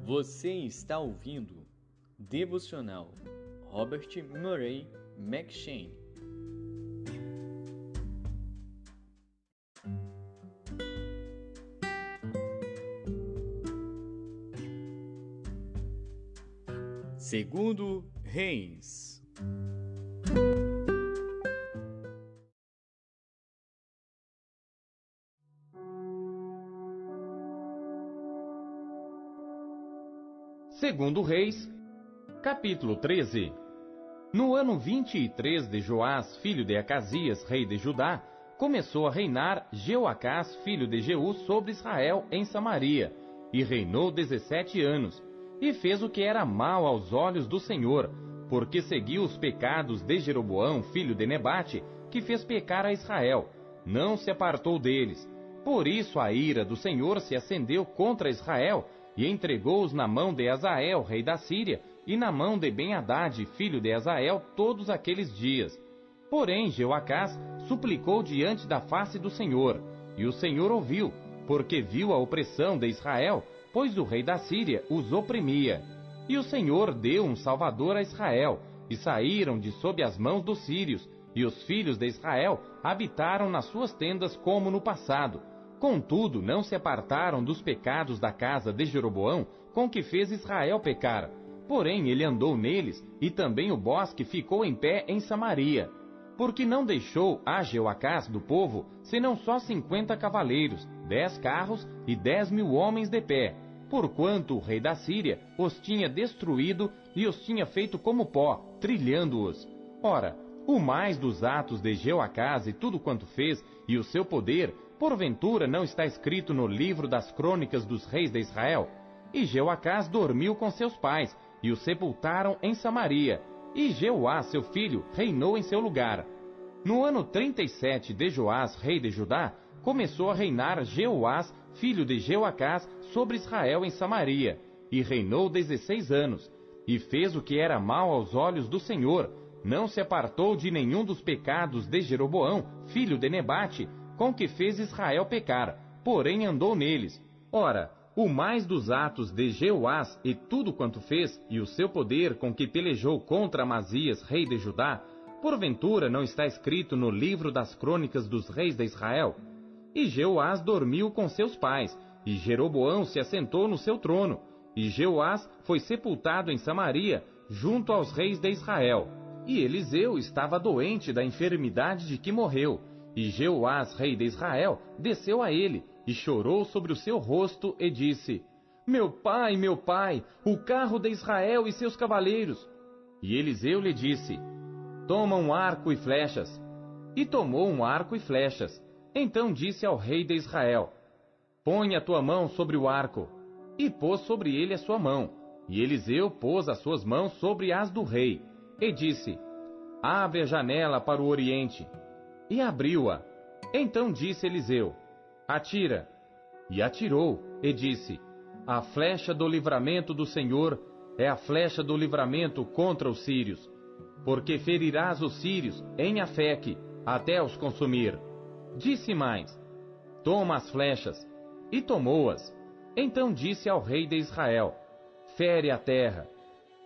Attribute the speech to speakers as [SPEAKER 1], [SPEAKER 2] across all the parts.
[SPEAKER 1] Você está ouvindo Devocional Robert Murray McCheyne. Segundo Reis.
[SPEAKER 2] Segundo Reis, capítulo 13. No ano 23 de Joás, filho de Acasias, rei de Judá, começou a reinar Jeoacás, filho de Jeú, sobre Israel em Samaria, e reinou 17 anos, e fez o que era mal aos olhos do Senhor, porque seguiu os pecados de Jeroboão, filho de Nebate, que fez pecar a Israel, não se apartou deles. Por isso a ira do Senhor se acendeu contra Israel, e entregou-os na mão de Hazael, rei da Síria, e na mão de Ben-Hadad, filho de Hazael, todos aqueles dias. Porém Jeoacás suplicou diante da face do Senhor, e o Senhor ouviu, porque viu a opressão de Israel, pois o rei da Síria os oprimia. E o Senhor deu um salvador a Israel, e saíram de sob as mãos dos sírios, e os filhos de Israel habitaram nas suas tendas como no passado. Contudo, não se apartaram dos pecados da casa de Jeroboão, com que fez Israel pecar. Porém, ele andou neles, e também o bosque ficou em pé em Samaria. Porque não deixou a Jeoacás do povo, senão só 50 cavaleiros, 10 carros e 10.000 homens de pé, porquanto o rei da Síria os tinha destruído e os tinha feito como pó, trilhando-os. Ora, o mais dos atos de Jeoacás e tudo quanto fez, e o seu poder, porventura não está escrito no livro das crônicas dos reis de Israel? E Jeoacás dormiu com seus pais, e o sepultaram em Samaria, e Jeoás, seu filho, reinou em seu lugar. No ano 37 de Joás, rei de Judá, começou a reinar Jeoás, filho de Jeoacás, sobre Israel em Samaria, e reinou 16 anos, e fez o que era mal aos olhos do Senhor, não se apartou de nenhum dos pecados de Jeroboão, filho de Nebate, com que fez Israel pecar, porém andou neles. Ora, o mais dos atos de Jeoás e tudo quanto fez, e o seu poder com que pelejou contra Amazias, rei de Judá, porventura não está escrito no livro das crônicas dos reis de Israel? E Jeoás dormiu com seus pais, e Jeroboão se assentou no seu trono, e Jeoás foi sepultado em Samaria, junto aos reis de Israel. E Eliseu estava doente da enfermidade de que morreu, e Jeoás, rei de Israel, desceu a ele, e chorou sobre o seu rosto, e disse: meu pai, o carro de Israel e seus cavaleiros. E Eliseu lhe disse: toma um arco e flechas. E tomou um arco e flechas. Então disse ao rei de Israel: põe a tua mão sobre o arco. E pôs sobre ele a sua mão. E Eliseu pôs as suas mãos sobre as do rei, e disse: abre a janela para o oriente. E abriu-a. Então disse Eliseu: atira. E atirou, e disse: a flecha do livramento do Senhor é a flecha do livramento contra os sírios, porque ferirás os sírios em Afeque, até os consumir. Disse mais: toma as flechas. E tomou-as. Então disse ao rei de Israel: fere a terra.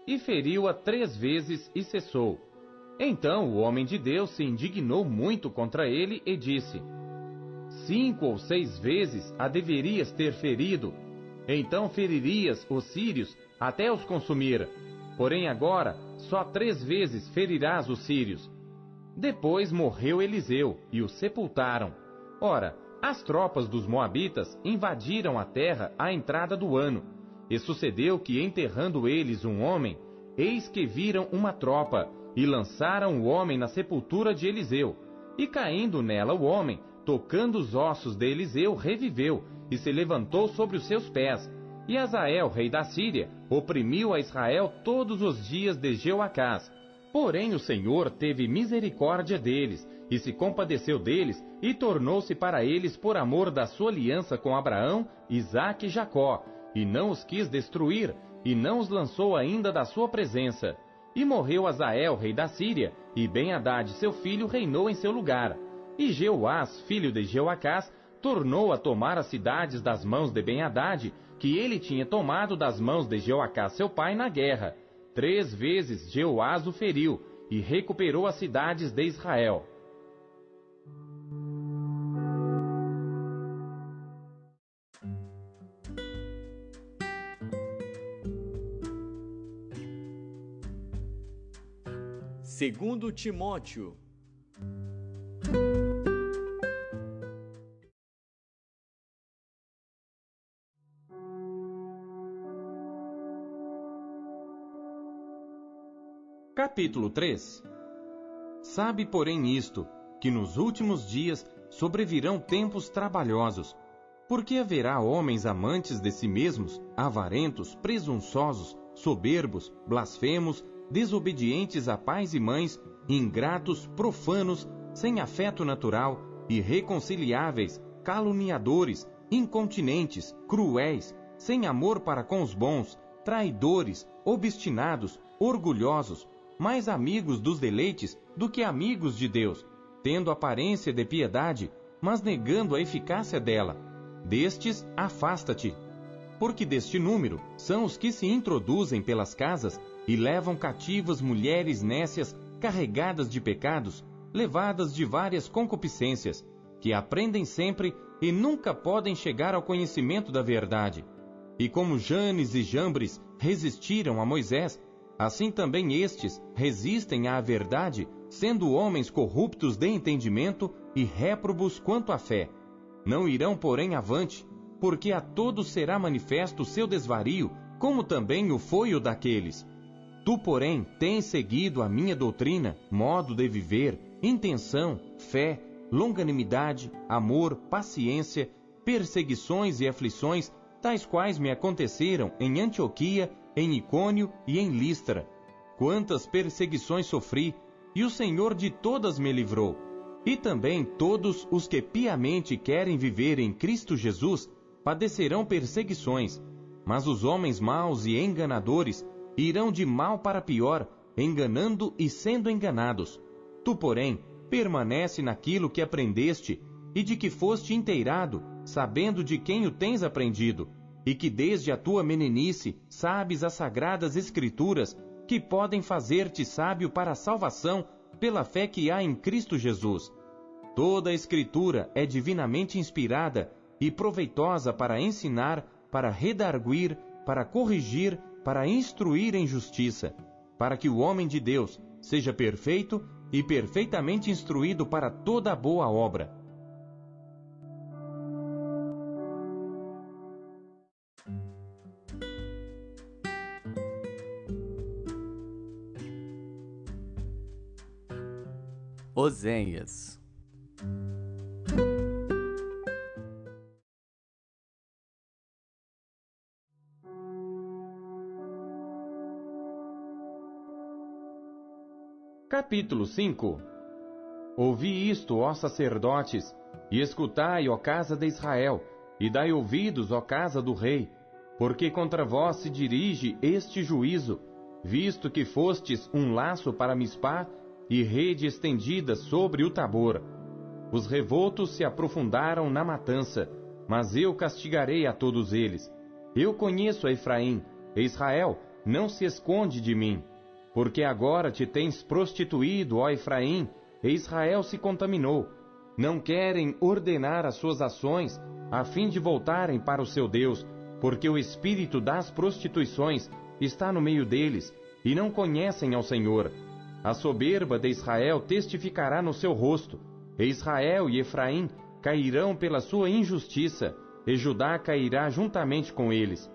[SPEAKER 2] E feriu-a 3 vezes e cessou. Então o homem de Deus se indignou muito contra ele e disse: 5 ou 6 vezes a deverias ter ferido, então feririas os sírios até os consumir. Porém agora só 3 vezes ferirás os sírios. Depois morreu Eliseu, e o sepultaram. Ora, as tropas dos moabitas invadiram a terra à entrada do ano. E sucedeu que, enterrando eles um homem, eis que viram uma tropa, e lançaram o homem na sepultura de Eliseu. E caindo nela o homem, tocando os ossos de Eliseu, reviveu, e se levantou sobre os seus pés. E Hazael, rei da Síria, oprimiu a Israel todos os dias de Jeoacás. Porém o Senhor teve misericórdia deles, e se compadeceu deles, e tornou-se para eles por amor da sua aliança com Abraão, Isaque e Jacó, e não os quis destruir, e não os lançou ainda da sua presença. E morreu Hazael, rei da Síria, e Ben-Hadad, seu filho, reinou em seu lugar. E Jeoás, filho de Jeoacás, tornou a tomar as cidades das mãos de Ben-Hadad, que ele tinha tomado das mãos de Jeoacás seu pai na guerra. 3 vezes Jeoás o feriu, e recuperou as cidades de Israel.
[SPEAKER 1] Segundo Timóteo.
[SPEAKER 2] Capítulo 3. Sabe, porém, isto, que nos últimos dias sobrevirão tempos trabalhosos, porque haverá homens amantes de si mesmos, avarentos, presunçosos, soberbos, blasfemos, desobedientes a pais e mães, ingratos, profanos, sem afeto natural, irreconciliáveis, caluniadores, incontinentes, cruéis, sem amor para com os bons, traidores, obstinados, orgulhosos, mais amigos dos deleites do que amigos de Deus, tendo aparência de piedade, mas negando a eficácia dela. Destes, afasta-te. Porque deste número são os que se introduzem pelas casas e levam cativas mulheres nécias carregadas de pecados, levadas de várias concupiscências, que aprendem sempre e nunca podem chegar ao conhecimento da verdade. E como Janes e Jambres resistiram a Moisés, assim também estes resistem à verdade, sendo homens corruptos de entendimento e réprobos quanto à fé. Não irão, porém, avante, porque a todos será manifesto o seu desvario, como também o foi o daqueles. Tu, porém, tens seguido a minha doutrina, modo de viver, intenção, fé, longanimidade, amor, paciência, perseguições e aflições, tais quais me aconteceram em Antioquia, em Icônio e em Listra. Quantas perseguições sofri, e o Senhor de todas me livrou. E também todos os que piamente querem viver em Cristo Jesus padecerão perseguições, mas os homens maus e enganadores irão de mal para pior, enganando e sendo enganados. Tu, porém, permanece naquilo que aprendeste e de que foste inteirado, sabendo de quem o tens aprendido, e que desde a tua meninice sabes as sagradas Escrituras, que podem fazer-te sábio para a salvação pela fé que há em Cristo Jesus. Toda a Escritura é divinamente inspirada e proveitosa para ensinar, para redarguir, para corrigir, para instruir em justiça, para que o homem de Deus seja perfeito e perfeitamente instruído para toda a boa obra.
[SPEAKER 1] Oséias.
[SPEAKER 2] Capítulo 5. Ouvi isto, ó sacerdotes, e escutai, ó casa de Israel, e dai ouvidos, ó casa do rei, porque contra vós se dirige este juízo, visto que fostes um laço para Mispá e rede estendida sobre o Tabor. Os revoltos se aprofundaram na matança, mas eu castigarei a todos eles. Eu conheço a Efraim, e Israel não se esconde de mim. Porque agora te tens prostituído, ó Efraim, e Israel se contaminou. Não querem ordenar as suas ações, a fim de voltarem para o seu Deus, porque o espírito das prostituições está no meio deles, e não conhecem ao Senhor. A soberba de Israel testificará no seu rosto, e Israel e Efraim cairão pela sua injustiça, e Judá cairá juntamente com eles.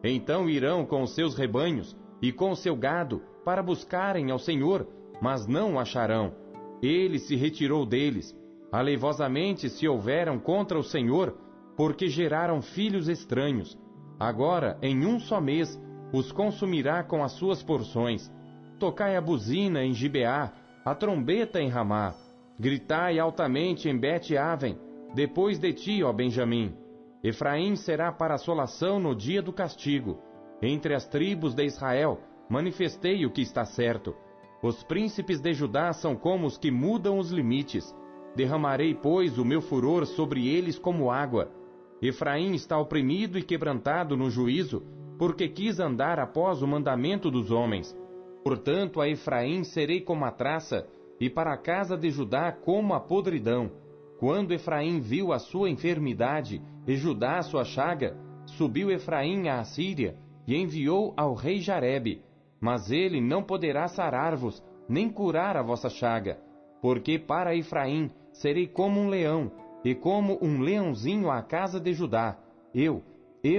[SPEAKER 2] Então irão com os seus rebanhos e com o seu gado para buscarem ao Senhor, mas não o acharão. Ele se retirou deles. Aleivosamente se houveram contra o Senhor, porque geraram filhos estranhos. Agora, em um só mês, os consumirá com as suas porções. Tocai a buzina em Gibeá, a trombeta em Ramá. Gritai altamente em Bet-Aven, depois de ti, ó Benjamim. Efraim será para assolação no dia do castigo. Entre as tribos de Israel manifestei o que está certo. Os príncipes de Judá são como os que mudam os limites. Derramarei, pois, o meu furor sobre eles como água. Efraim está oprimido e quebrantado no juízo, porque quis andar após o mandamento dos homens. Portanto, a Efraim serei como a traça, e para a casa de Judá como a podridão. Quando Efraim viu a sua enfermidade, e Judá a sua chaga, subiu Efraim à Assíria, e enviou ao rei Jarebe. Mas ele não poderá sarar-vos, nem curar a vossa chaga. Porque para Efraim serei como um leão, e como um leãozinho à casa de Judá. Eu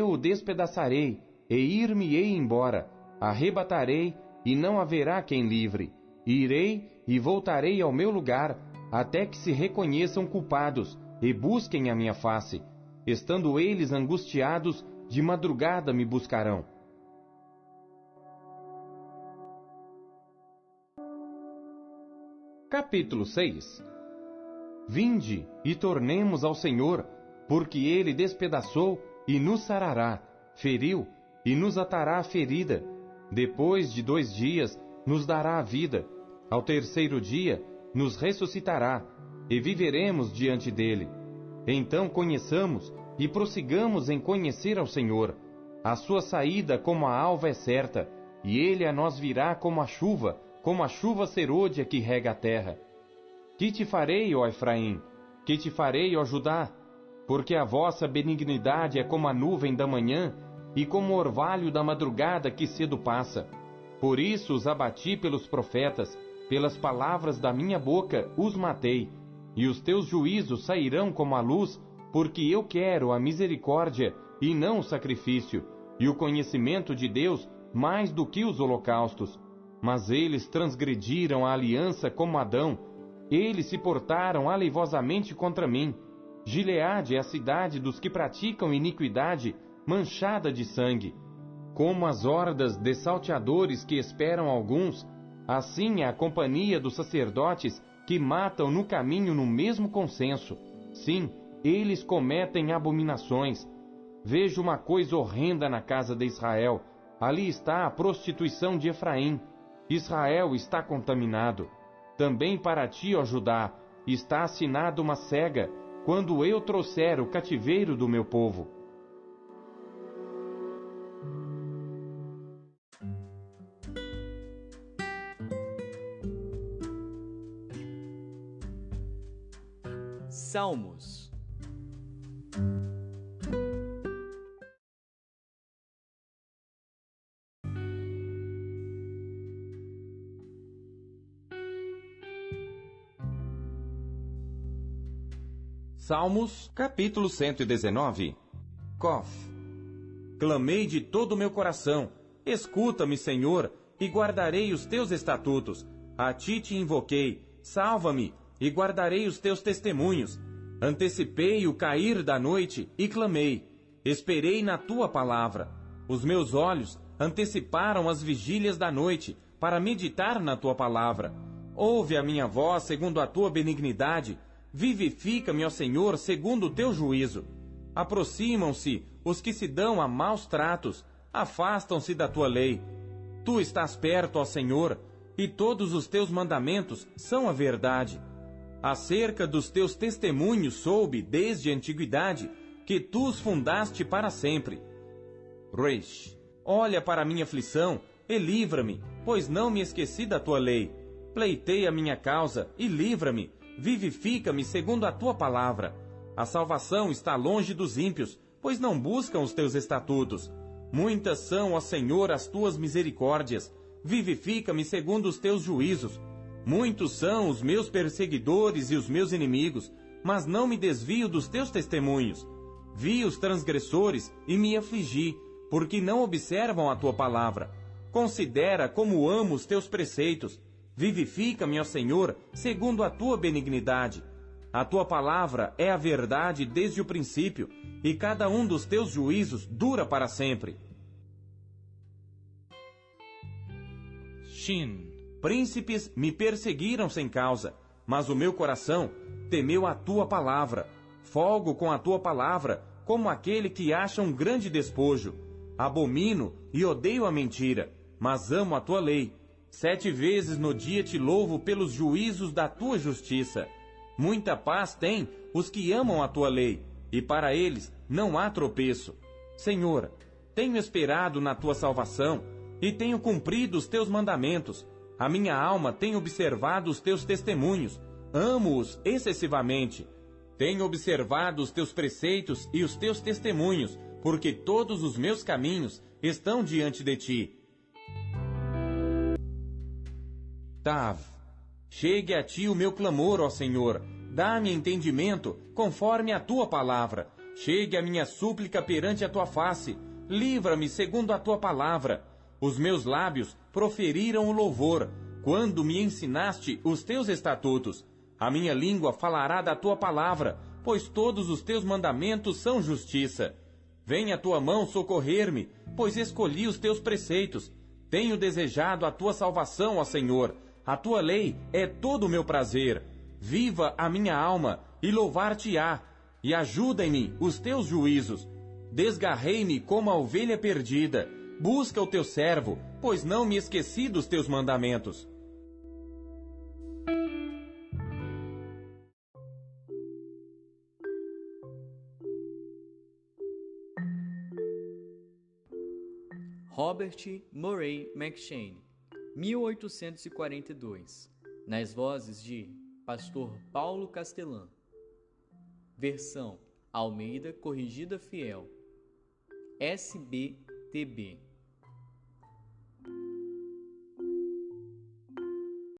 [SPEAKER 2] o despedaçarei, e ir-me-ei embora. Arrebatarei, e não haverá quem livre. Irei e voltarei ao meu lugar, até que se reconheçam culpados, e busquem a minha face. Estando eles angustiados, de madrugada me buscarão. Capítulo 6. Vinde e tornemos ao Senhor, porque Ele despedaçou e nos sarará, feriu e nos atará a ferida. Depois de 2 dias nos dará a vida, ao 3º dia nos ressuscitará, e viveremos diante dele. Então conheçamos e prossigamos em conhecer ao Senhor. A sua saída como a alva é certa, e ele a nós virá como a chuva serôdia que rega a terra. Que te farei, ó Efraim? Que te farei, ó Judá? Porque a vossa benignidade é como a nuvem da manhã, e como o orvalho da madrugada que cedo passa. Por isso os abati pelos profetas, pelas palavras da minha boca os matei. E os teus juízos sairão como a luz, porque eu quero a misericórdia e não o sacrifício, e o conhecimento de Deus mais do que os holocaustos. Mas eles transgrediram a aliança como Adão, eles se portaram aleivosamente contra mim. Gileade é a cidade dos que praticam iniquidade, manchada de sangue. Como as hordas de salteadores que esperam alguns, assim é a companhia dos sacerdotes que matam no caminho no mesmo consenso. Sim, eles cometem abominações. Vejo uma coisa horrenda na casa de Israel. Ali está a prostituição de Efraim. Israel está contaminado. Também para ti, ó Judá, está assinada uma cega, quando eu trouxer o cativeiro do meu povo.
[SPEAKER 1] Salmos.
[SPEAKER 2] Salmos, capítulo 119. Cof. Clamei de todo o meu coração, escuta-me, Senhor, e guardarei os teus estatutos. A ti te invoquei, salva-me, e guardarei os teus testemunhos. Antecipei o cair da noite e clamei. Esperei na tua palavra. Os meus olhos anteciparam as vigílias da noite para meditar na tua palavra. Ouve a minha voz segundo a tua benignidade. Vivifica-me, ó Senhor, segundo o teu juízo. Aproximam-se os que se dão a maus tratos, afastam-se da tua lei. Tu estás perto, ó Senhor, e todos os teus mandamentos são a verdade. Acerca dos teus testemunhos soube, desde a antiguidade, que tu os fundaste para sempre. Resh, olha para a minha aflição e livra-me, pois não me esqueci da tua lei. Pleitei a minha causa e livra-me, vivifica-me segundo a tua palavra. A salvação está longe dos ímpios, pois não buscam os teus estatutos. Muitas são, ó Senhor, as tuas misericórdias. Vivifica-me segundo os teus juízos. Muitos são os meus perseguidores e os meus inimigos, mas não me desvio dos teus testemunhos. Vi os transgressores e me afligi, porque não observam a tua palavra. Considera como amo os teus preceitos. Vivifica-me, ó Senhor, segundo a tua benignidade. A tua palavra é a verdade desde o princípio, e cada um dos teus juízos dura para sempre. Shin. Príncipes me perseguiram sem causa, mas o meu coração temeu a tua palavra. Folgo com a tua palavra, como aquele que acha um grande despojo. Abomino e odeio a mentira, mas amo a tua lei. 7 vezes no dia te louvo pelos juízos da tua justiça. Muita paz têm os que amam a tua lei, e para eles não há tropeço. Senhor, tenho esperado na tua salvação, e tenho cumprido os teus mandamentos. A minha alma tem observado os teus testemunhos, amo-os excessivamente. Tenho observado os teus preceitos e os teus testemunhos, porque todos os meus caminhos estão diante de ti. Tav, chegue a ti o meu clamor, ó Senhor, dá-me entendimento conforme a tua palavra. Chegue a minha súplica perante a tua face, livra-me segundo a tua palavra. Os meus lábios proferiram o louvor, quando me ensinaste os teus estatutos. A minha língua falará da tua palavra, pois todos os teus mandamentos são justiça. Venha a tua mão socorrer-me, pois escolhi os teus preceitos. Tenho desejado a tua salvação, ó Senhor. A tua lei é todo o meu prazer. Viva a minha alma e louvar-te-á, e ajuda-me os teus juízos. Desgarrei-me como a ovelha perdida. Busca o teu servo, pois não me esqueci dos teus mandamentos.
[SPEAKER 1] Robert Murray McCheyne, 1842, nas vozes de Pastor Paulo Castelã. Versão Almeida Corrigida Fiel, SBTB.